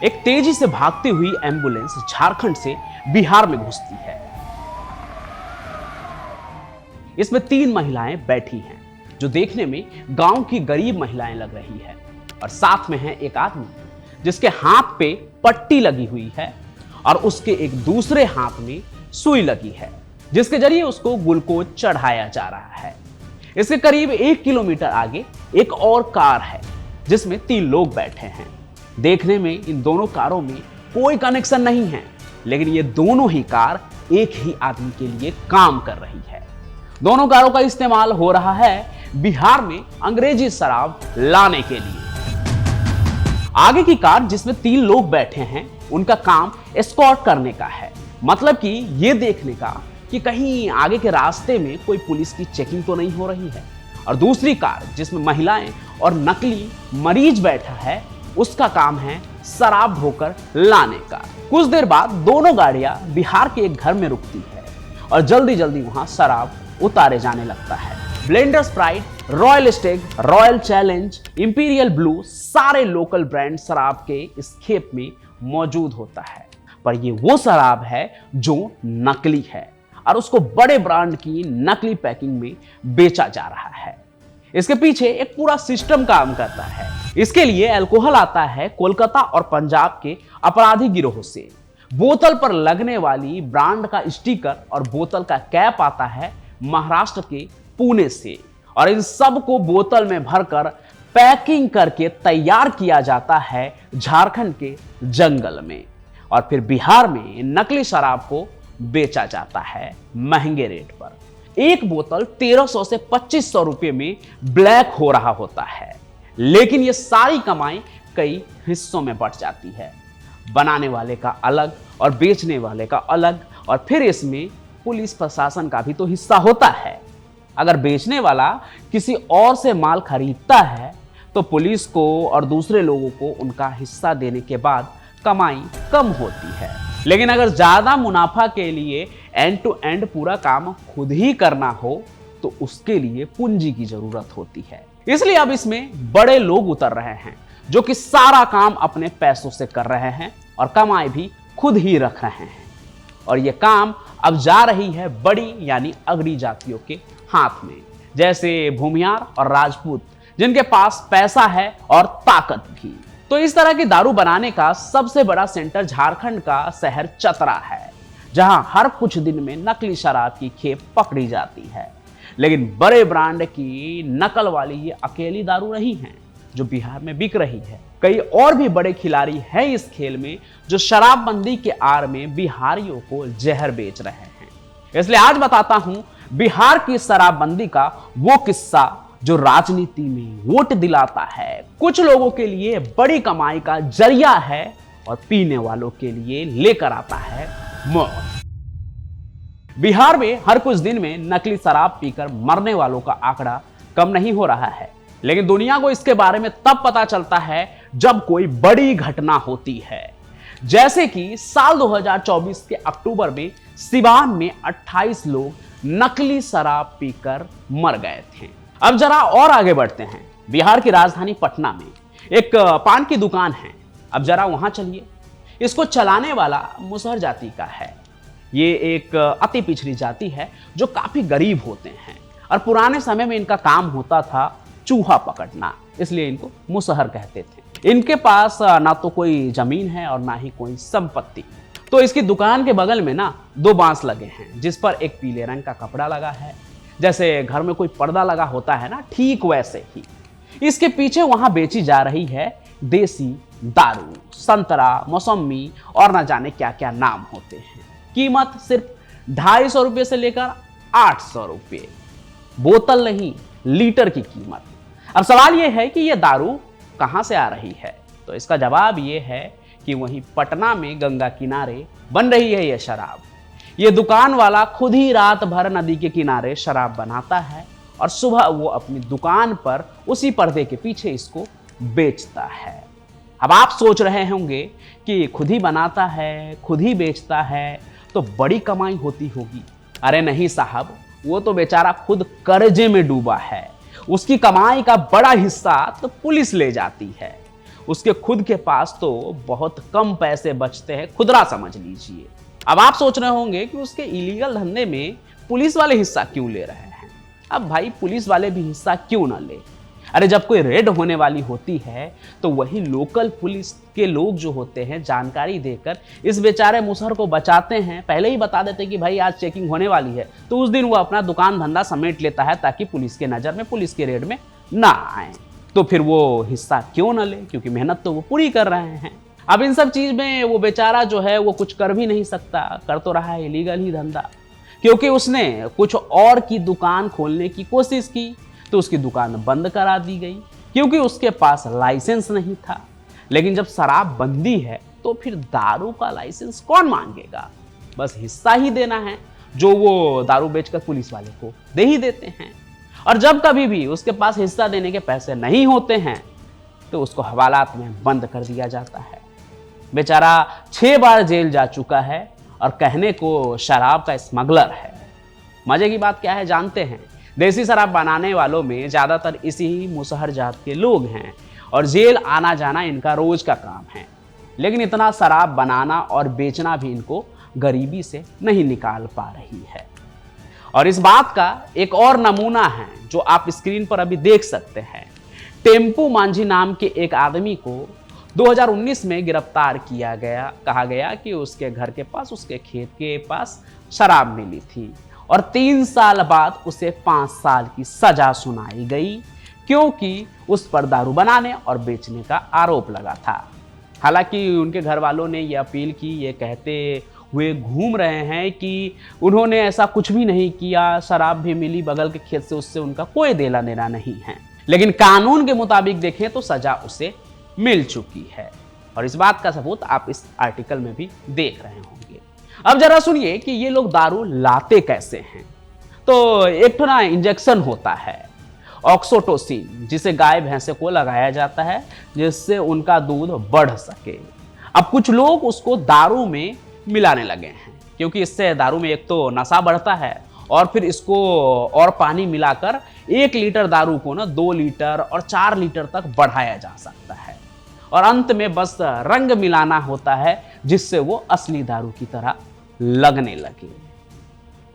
एक तेजी से भागती हुई एम्बुलेंस झारखंड से बिहार में घुसती है। इसमें 3 महिलाएं बैठी हैं जो देखने में गांव की गरीब महिलाएं लग रही है और साथ में है एक आदमी जिसके हाथ पे पट्टी लगी हुई है और उसके एक दूसरे हाथ में सुई लगी है जिसके जरिए उसको ग्लूकोज चढ़ाया जा रहा है। इसके करीब 1 किलोमीटर आगे एक और कार है जिसमें 3 लोग बैठे हैं। देखने में इन दोनों कारों में कोई कनेक्शन नहीं है, लेकिन ये दोनों ही कार एक ही आदमी के लिए काम कर रही है। दोनों कारों का इस्तेमाल हो रहा है बिहार में अंग्रेजी शराब लाने के लिए। आगे की कार जिसमें 3 लोग बैठे हैं उनका काम एस्कॉर्ट करने का है, मतलब कि ये देखने का कि कहीं आगे के रास्ते में कोई पुलिस की चेकिंग तो नहीं हो रही है। और दूसरी कार जिसमें महिलाएं और नकली मरीज बैठा है उसका काम है शराब ढोकर लाने का। कुछ देर बाद दोनों गाड़ियां बिहार के एक घर में रुकती है और जल्दी जल्दी वहां शराब उतारे जाने लगता है। Blender Sprite, royal स्टेग, royal challenge, imperial blue सारे लोकल ब्रांड शराब के इस खेप में मौजूद होता है, पर ये वो शराब है जो नकली है और उसको बड़े ब्रांड की नकली पैकिंग में बेचा जा रहा है। इसके पीछे एक पूरा सिस्टम काम करता है। इसके लिए अल्कोहल आता है कोलकाता और पंजाब के अपराधी गिरोह से। बोतल पर लगने वाली ब्रांड का स्टिकर और बोतल का कैप आता है महाराष्ट्र के पुणे से और इन सब को बोतल में भरकर पैकिंग करके तैयार किया जाता है झारखंड के जंगल में और फिर बिहार में नकली शराब को बेचा जाता है महंगे रेट पर। एक बोतल 1300 से 2500 रुपए में ब्लैक हो रहा होता है, लेकिन यह सारी कमाई कई हिस्सों में बंट जाती है। बनाने वाले का अलग और बेचने वाले का अलग, और फिर इसमें पुलिस प्रशासन का भी तो हिस्सा होता है। अगर बेचने वाला किसी और से माल खरीदता है तो पुलिस को और दूसरे लोगों को उनका हिस्सा देने के बाद कमाई कम होती है। लेकिन अगर ज्यादा मुनाफा के लिए एंड टू एंड पूरा काम खुद ही करना हो तो उसके लिए पूंजी की जरूरत होती है। इसलिए अब इसमें बड़े लोग उतर रहे हैं जो कि सारा काम अपने पैसों से कर रहे हैं और कमाई भी खुद ही रख रहे हैं। और यह काम अब जा रही है बड़ी यानी अग्रणी जातियों के हाथ में, जैसे भूमियार और राजपूत जिनके पास पैसा है और ताकत भी। तो इस तरह की दारू बनाने का सबसे बड़ा सेंटर झारखंड का शहर चतरा है, जहां हर कुछ दिन में नकली शराब की खेप पकड़ी जाती है। लेकिन बड़े ब्रांड की नकल वाली ये अकेली दारू नहीं है जो बिहार में बिक रही है। कई और भी बड़े खिलाड़ी हैं इस खेल में जो शराबबंदी के आड़ में बिहारियों को जहर बेच रहे हैं। इसलिए आज बताता हूं बिहार की शराबबंदी का वो किस्सा जो राजनीति में वोट दिलाता है, कुछ लोगों के लिए बड़ी कमाई का जरिया है और पीने वालों के लिए लेकर आता है मौत। बिहार में हर कुछ दिन में नकली शराब पीकर मरने वालों का आंकड़ा कम नहीं हो रहा है, लेकिन दुनिया को इसके बारे में तब पता चलता है जब कोई बड़ी घटना होती है। जैसे कि साल 2024 के अक्टूबर में सिवान में 28 लोग नकली शराब पीकर मर गए थे। अब जरा और आगे बढ़ते हैं। बिहार की राजधानी पटना में एक पान की दुकान है। अब जरा वहां चलिए। इसको चलाने वाला मुसहर जाति का है। ये एक अति पिछड़ी जाति है जो काफी गरीब होते हैं और पुराने समय में इनका काम होता था चूहा पकड़ना, इसलिए इनको मुसहर कहते थे। इनके पास ना तो कोई जमीन है और ना ही कोई संपत्ति। तो इसकी दुकान के बगल में ना 2 बांस लगे हैं जिस पर एक पीले रंग का कपड़ा लगा है, जैसे घर में कोई पर्दा लगा होता है ना, ठीक वैसे ही। इसके पीछे वहां बेची जा रही है देसी दारू, संतरा, मौसम्मी और ना जाने क्या क्या नाम होते हैं। कीमत सिर्फ 250 रुपये से लेकर 800 रुपये, बोतल नहीं लीटर की कीमत। अब सवाल यह है कि यह दारू कहां से आ रही है, तो इसका जवाब यह है कि वहीं पटना में गंगा किनारे बन रही है यह शराब। ये दुकान वाला खुद ही रात भर नदी के किनारे शराब बनाता है और सुबह वो अपनी दुकान पर उसी पर्दे के पीछे इसको बेचता है। अब आप सोच रहे होंगे कि खुद ही बनाता है, खुद ही बेचता है, तो बड़ी कमाई होती होगी। अरे नहीं साहब, वो तो बेचारा खुद कर्जे में डूबा है। उसकी कमाई का बड़ा हिस्सा तो पुलिस ले जाती है। उसके खुद के पास तो बहुत कम पैसे बचते हैं, खुदरा समझ लीजिए। अब आप सोच रहे होंगे कि उसके इलीगल धंधे में पुलिस वाले हिस्सा क्यों ले रहे हैं। अब भाई पुलिस वाले भी हिस्सा क्यों ना ले। अरे जब कोई रेड होने वाली होती है तो वही लोकल पुलिस के लोग जो होते हैं जानकारी देकर इस बेचारे मुसहर को बचाते हैं। पहले ही बता देते कि भाई आज चेकिंग होने वाली है, तो उस दिन वो अपना दुकान धंधा समेट लेता है ताकि पुलिस के नज़र में, पुलिस के रेड में ना आए। तो फिर वो हिस्सा क्यों ना ले, क्योंकि मेहनत तो वो पूरी कर रहे हैं। अब इन सब चीज में वो बेचारा जो है वो कुछ कर भी नहीं सकता, कर तो रहा है इलीगल ही धंधा। क्योंकि उसने कुछ और की दुकान खोलने की कोशिश की तो उसकी दुकान बंद करा दी गई, क्योंकि उसके पास लाइसेंस नहीं था। लेकिन जब शराब बंदी है तो फिर दारू का लाइसेंस कौन मांगेगा। बस हिस्सा ही देना है जो वो दारू बेचकर पुलिस वाले को दे ही देते हैं। और जब कभी भी उसके पास हिस्सा देने के पैसे नहीं होते हैं तो उसको हवालात में बंद कर दिया जाता है। बेचारा 6 बार जेल जा चुका है और कहने को शराब का स्मगलर है। मजे की बात क्या है जानते हैं, देसी शराब बनाने वालों में ज्यादातर इसी ही मुसहर जात के लोग हैं और जेल आना जाना इनका रोज का काम है। लेकिन इतना शराब बनाना और बेचना भी इनको गरीबी से नहीं निकाल पा रही है। और इस बात का एक और नमूना है जो आप स्क्रीन पर अभी देख सकते हैं। टेम्पू मांझी नाम के एक आदमी को 2019 में गिरफ्तार किया गया। कहा गया कि उसके घर के पास, उसके खेत के पास शराब मिली थी और 3 साल बाद उसे 5 साल की सजा सुनाई गई, क्योंकि उस पर दारू बनाने और बेचने का आरोप लगा था। हालांकि उनके घर वालों ने यह अपील की, ये कहते हुए घूम रहे हैं कि उन्होंने ऐसा कुछ भी नहीं किया, शराब भी मिली बगल के खेत से, उससे उनका कोई देना लेना नहीं है। लेकिन कानून के मुताबिक देखें तो सजा उसे मिल चुकी है और इस बात का सबूत आप इस आर्टिकल में भी देख रहे होंगे। अब जरा सुनिए कि ये लोग दारू लाते कैसे हैं। तो एक तो ना इंजेक्शन होता है ऑक्सीटोसिन, जिसे गाय भैंसे को लगाया जाता है जिससे उनका दूध बढ़ सके। अब कुछ लोग उसको दारू में मिलाने लगे हैं, क्योंकि इससे दारू में एक तो नशा बढ़ता है और फिर इसको और पानी मिलाकर 1 लीटर दारू को ना 2 लीटर और 4 लीटर तक बढ़ाया जा सकता है और अंत में बस रंग मिलाना होता है जिससे वो असली दारू की तरह लगने लगे।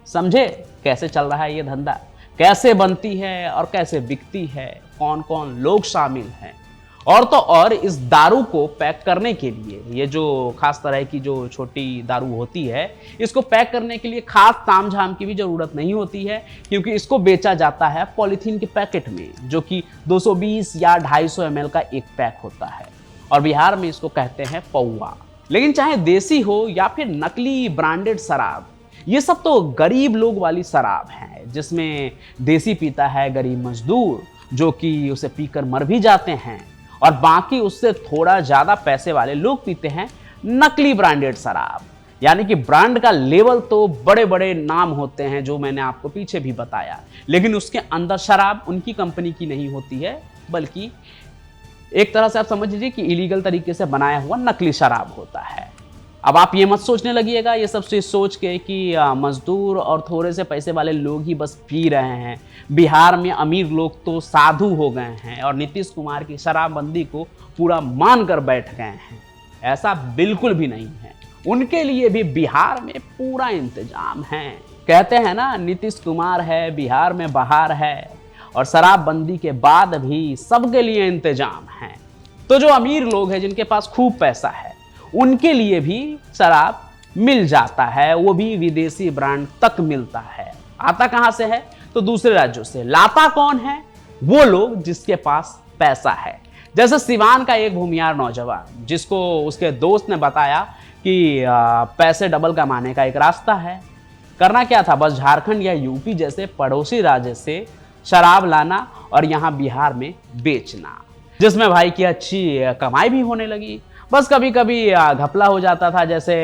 समझे कैसे चल रहा है ये धंधा, कैसे बनती है और कैसे बिकती है, कौन कौन लोग शामिल हैं। और तो और इस दारू को पैक करने के लिए, ये जो खास तरह की जो छोटी दारू होती है, इसको पैक करने के लिए खास तामझाम की भी जरूरत नहीं होती है, क्योंकि इसको बेचा जाता है पॉलीथीन के पैकेट में, जो कि 220 या 250 ml का एक पैक होता है और बिहार में इसको कहते हैं पौवा। लेकिन चाहे देसी हो या फिर नकली ब्रांडेड शराब, ये सब तो गरीब लोग वाली शराब है, जिसमें देसी पीता है गरीब मजदूर, जो कि उसे पीकर मर भी जाते हैं, और बाकी उससे थोड़ा ज्यादा पैसे वाले लोग पीते हैं नकली ब्रांडेड शराब। यानी कि ब्रांड का लेवल तो बड़े बड़े नाम होते हैं जो मैंने आपको पीछे भी बताया, लेकिन उसके अंदर शराब उनकी कंपनी की नहीं होती है, बल्कि एक तरह से आप समझ लीजिए कि इलीगल तरीके से बनाया हुआ नकली शराब होता है। अब आप ये मत सोचने लगिएगा ये सब चीज सोच के कि मजदूर और थोड़े से पैसे वाले लोग ही बस पी रहे हैं। बिहार में अमीर लोग तो साधु हो गए हैं और नीतीश कुमार की शराबबंदी को पूरा मान कर बैठ गए हैं। ऐसा बिल्कुल भी नहीं है, उनके लिए भी बिहार में पूरा इंतजाम है। कहते हैं ना, नीतीश कुमार है बिहार में बहार है, और शराबबंदी के बाद भी सबके लिए इंतजाम है। तो जो अमीर लोग हैं जिनके पास खूब पैसा है, उनके लिए भी शराब मिल जाता है, वो भी विदेशी ब्रांड तक मिलता है। आता कहां से है? तो दूसरे राज्यों से। लाता कौन है? वो लोग जिसके पास पैसा है। जैसे सिवान का एक भूमियार नौजवान, जिसको उसके दोस्त ने बताया कि पैसे डबल कमाने का एक रास्ता है। करना क्या था? बस झारखंड या यूपी जैसे पड़ोसी राज्य से शराब लाना और यहाँ बिहार में बेचना, जिसमें भाई की अच्छी कमाई भी होने लगी। बस कभी कभी घपला हो जाता था, जैसे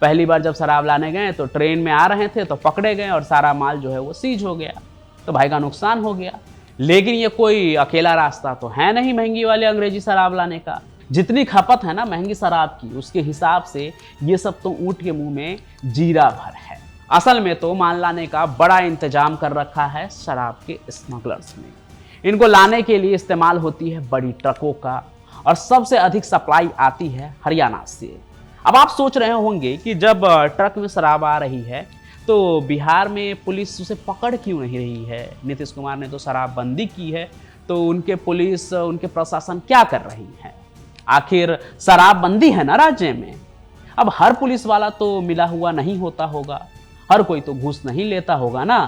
पहली बार जब शराब लाने गए तो ट्रेन में आ रहे थे तो पकड़े गए और सारा माल जो है वो सीज हो गया, तो भाई का नुकसान हो गया। लेकिन ये कोई अकेला रास्ता तो है नहीं महंगी वाले अंग्रेजी शराब लाने का। जितनी खपत है ना महंगी शराब की, उसके हिसाब से ये सब तो ऊंट के मुंह में जीरा भर है। असल में तो माल लाने का बड़ा इंतजाम कर रखा है शराब के स्मगलर्स ने। इनको लाने के लिए इस्तेमाल होती है बड़ी ट्रकों का और सबसे अधिक सप्लाई आती है हरियाणा से। अब आप सोच रहे होंगे कि जब ट्रक में शराब आ रही है तो बिहार में पुलिस उसे पकड़ क्यों नहीं रही है? नीतीश कुमार ने तो शराबबंदी की है, तो उनके पुलिस, उनके प्रशासन क्या कर रही है? आखिर शराबबंदी है ना राज्य में। अब हर पुलिस वाला तो मिला हुआ नहीं होता होगा, हर कोई तो घूस नहीं लेता होगा ना।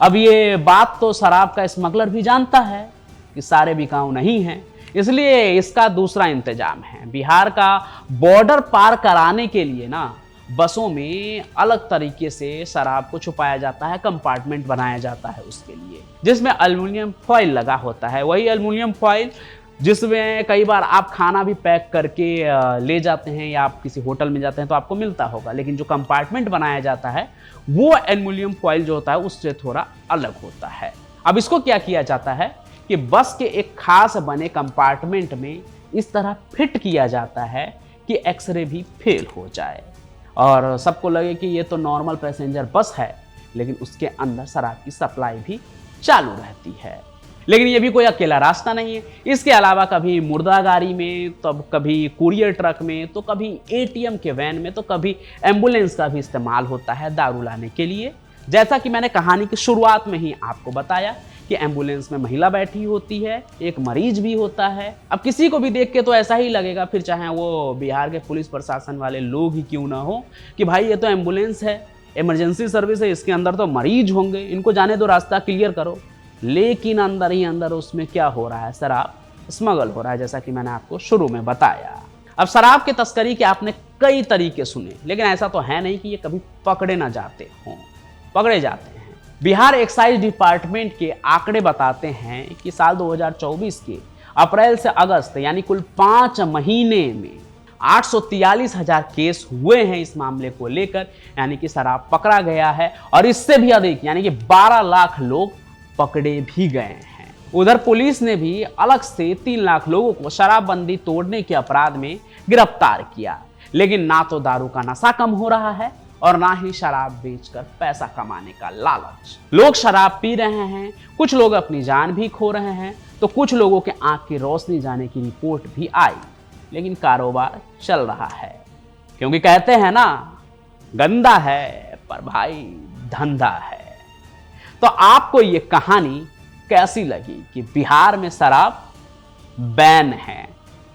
अब ये बात तो शराब का स्मगलर भी जानता है कि सारे बिकाऊ नहीं हैं, इसलिए इसका दूसरा इंतजाम है। बिहार का बॉर्डर पार कराने के लिए ना बसों में अलग तरीके से शराब को छुपाया जाता है, कंपार्टमेंट बनाया जाता है उसके लिए, जिसमें एल्युमिनियम फॉइल लगा होता है। वही एल्युमिनियम फॉइल जिसमें कई बार आप खाना भी पैक करके ले जाते हैं या आप किसी होटल में जाते हैं तो आपको मिलता होगा, लेकिन जो कंपार्टमेंट बनाया जाता है वो एल्युमिनियम फॉइल जो होता है उससे थोड़ा अलग होता है। अब इसको क्या किया जाता है कि बस के एक खास बने कंपार्टमेंट में इस तरह फिट किया जाता है कि एक्सरे भी फेल हो जाए और सबको लगे कि ये तो नॉर्मल पैसेंजर बस है, लेकिन उसके अंदर शराब की सप्लाई भी चालू रहती है। लेकिन ये भी कोई अकेला रास्ता नहीं है। इसके अलावा कभी मुर्दा गाड़ी में, तो कभी कुरियर ट्रक में, तो कभी एटीएम के वैन में, तो कभी एम्बुलेंस का भी इस्तेमाल होता है दारू लाने के लिए। जैसा कि मैंने कहानी की शुरुआत में ही आपको बताया कि एम्बुलेंस में महिला बैठी होती है, एक मरीज भी होता है। अब किसी को भी देख के तो ऐसा ही लगेगा, फिर चाहे वो बिहार के पुलिस प्रशासन वाले लोग ही क्यों ना हो, कि भाई ये तो एम्बुलेंस है, इमरजेंसी सर्विस है, इसके अंदर तो मरीज होंगे, इनको जाने दो, रास्ता क्लियर करो। लेकिन अंदर ही अंदर उसमें क्या हो रहा है? शराब स्मगल हो रहा है, जैसा कि मैंने आपको शुरू में बताया। अब शराब के तस्करी के आपने कई तरीके सुने, लेकिन ऐसा तो है नहीं कि ये कभी पकड़े ना जाते हों। पकड़े जाते हैं। बिहार एक्साइज डिपार्टमेंट के आंकड़े बताते हैं कि साल 2024 के अप्रैल से अगस्त यानी कुल 5 महीने में 843,000 केस हुए हैं इस मामले को लेकर, यानी कि शराब पकड़ा गया है। और इससे भी अधिक यानी कि 12 लाख लोग पकड़े भी गए हैं। उधर पुलिस ने भी अलग से 3 लाख लोगों को शराबबंदी तोड़ने के अपराध में गिरफ्तार किया। लेकिन ना तो दारू का नशा कम हो रहा है और ना ही शराब बेचकर पैसा कमाने का लालच। लोग शराब पी रहे हैं, कुछ लोग अपनी जान भी खो रहे हैं, तो कुछ लोगों के आंख की रोशनी जाने की रिपोर्ट भी आई। लेकिन कारोबार चल रहा है, क्योंकि कहते हैं ना, गंदा है पर भाई धंधा है। तो आपको ये कहानी कैसी लगी कि बिहार में शराब बैन है?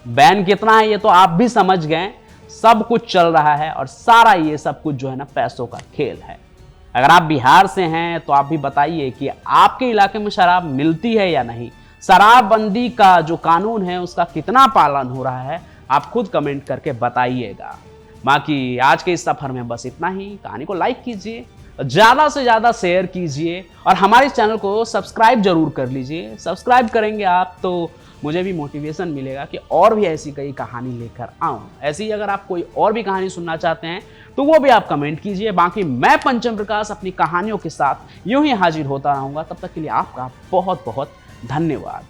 बैन कितना है ये तो आप भी समझ गए। सब कुछ चल रहा है और सारा ये सब कुछ जो है ना पैसों का खेल है। अगर आप बिहार से हैं तो आप भी बताइए कि आपके इलाके में शराब मिलती है या नहीं। शराबबंदी का जो कानून है उसका कितना पालन हो रहा है, आप खुद कमेंट करके बताइएगा। बाकी आज के इस सफर में बस इतना ही। कहानी को लाइक कीजिए, ज़्यादा से ज़्यादा शेयर कीजिए और हमारे चैनल को सब्सक्राइब जरूर कर लीजिए। सब्सक्राइब करेंगे आप तो मुझे भी मोटिवेशन मिलेगा कि और भी ऐसी कई कहानी लेकर आऊँ। ऐसी ही अगर आप कोई और भी कहानी सुनना चाहते हैं तो वो भी आप कमेंट कीजिए। बाकी मैं पंचम प्रकाश अपनी कहानियों के साथ यूं ही हाजिर होता रहूँगा। तब तक के लिए आपका बहुत बहुत धन्यवाद।